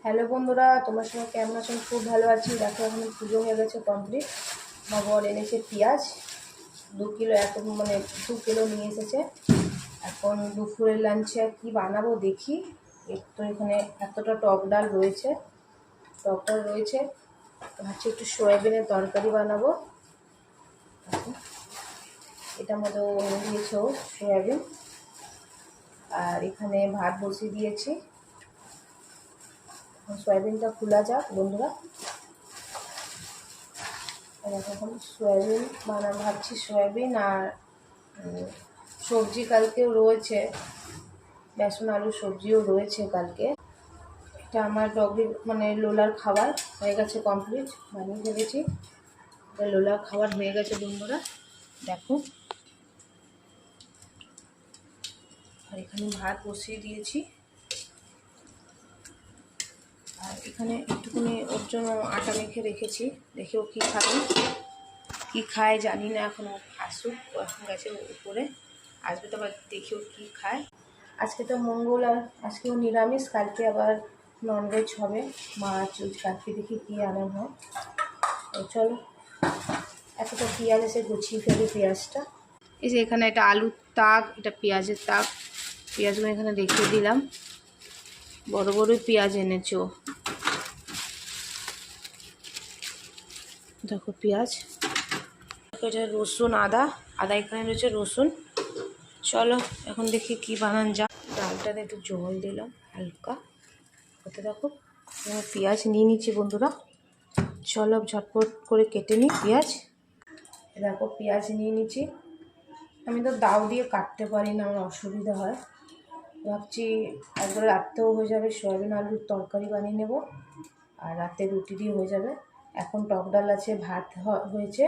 Hello বন্ধুরা, তোমার সঙ্গে কেমন আছেন? খুব ভালো আছি। দেখো এখন পুজো হয়ে গেছে কমপ্লিট। আমার বর এনেছে পেঁয়াজ 2 কিলো, মানে 2 কিলো নিয়ে এসেছে। এখন দুপুরের লাঞ্চে কি বানাবো দেখি। একটু এখানে এতটা টক ডাল রয়েছে, ভাবছি একটু সয়াবিনের তরকারি বানাবো। এটার মধ্যে এনে দিয়েছে সয়াবিন, আর এখানে ভাত বসিয়ে দিয়েছি। সয়াবিনটা খোলা যাক বন্ধুরা। এখন সয়াবিন ভাবছি সয়াবিন আর সবজি কালকেও রয়েছে, বেসন আলু সবজিও রয়েছে কালকে। এটা আমার ডগির মানে লোলার খাবার হয়ে গেছে কমপ্লিট, বানিয়ে ফেলেছি। লোলার খাবার হয়ে গেছে বন্ধুরা, দেখো। আর এখানে ভাত বসিয়ে দিয়েছি, আর এখানে একটুখানি ওর জন্য আটা মেখে রেখেছি। দেখি ও কী খায় জানি না, এখনও আসুক। এখন গেছে উপরে, আসবে তো আবার দেখি ও কী খায়। আজকে তো মঙ্গল, আর আজকেও নিরামিষ, কালকে আবার ননভেজ হবে, মাছ। কালকে দেখি কী আনা হয়। চলো এতটা পেঁয়াজ এসে গুছিয়ে ফেলি পেঁয়াজটা। এই যে এখানে এটা আলুর তাক, এটা পেঁয়াজের তাক। পেঁয়াজগুলো এখানে রেখে দিলাম, বড় বড়ই পেঁয়াজ এনেছো। দেখো পেঁয়াজ, এটা রসুন, আদা এখানে রয়েছে রসুন। চলো এখন দেখি কি বানান যা। ডালটাতে একটু জল দিলাম হালকা, ওতে দেখো পেঁয়াজ নিয়ে নিচ্ছি বন্ধুরা। চলো ঝটপট করে কেটে নিই পেঁয়াজ। দেখো পেঁয়াজ নিয়ে নিচ্ছি। আমি তো দাও দিয়ে কাটতে পারি না, আমার অসুবিধা হয়। ভাবছি একবারে রাত্রেও হয়ে যাবে, সয়াবিন আলুর তরকারি বানিয়ে নেব, আর রাতে রুটি দিয়ে হয়ে যাবে। এখন টক ডাল আছে, ভাত হয়েছে,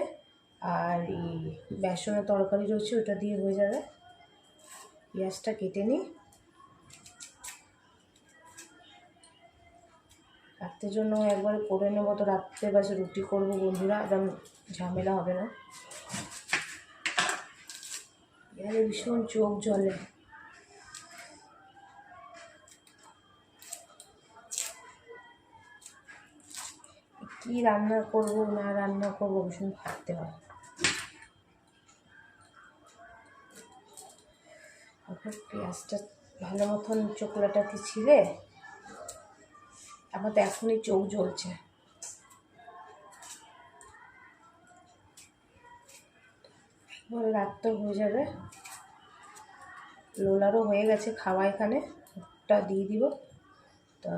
আর এই বেসনের তরকারি রয়েছে, ওটা দিয়ে হয়ে যাবে। পেঁয়াজটা কেটে নিই। রাত্রের জন্য একবারে করে নেবো, তো রাত্রে বাসে রুটি করবো বন্ধুরা, একদম ঝামেলা হবে না। এখানে ভীষণ চোখ জ্বলে। কি রান্না করব না রান্না করবো ভীষণ ভাবতে হয়। পেঁয়াজটা ভালো মতন চোখলাটাতে ছিলে, আমার তো এখনই চোখ জ্বলছে। একবারে রাতটা হয়ে যাবে। লোলারও হয়ে গেছে খাওয়া, এখানে ওটা দিয়ে দিব। তা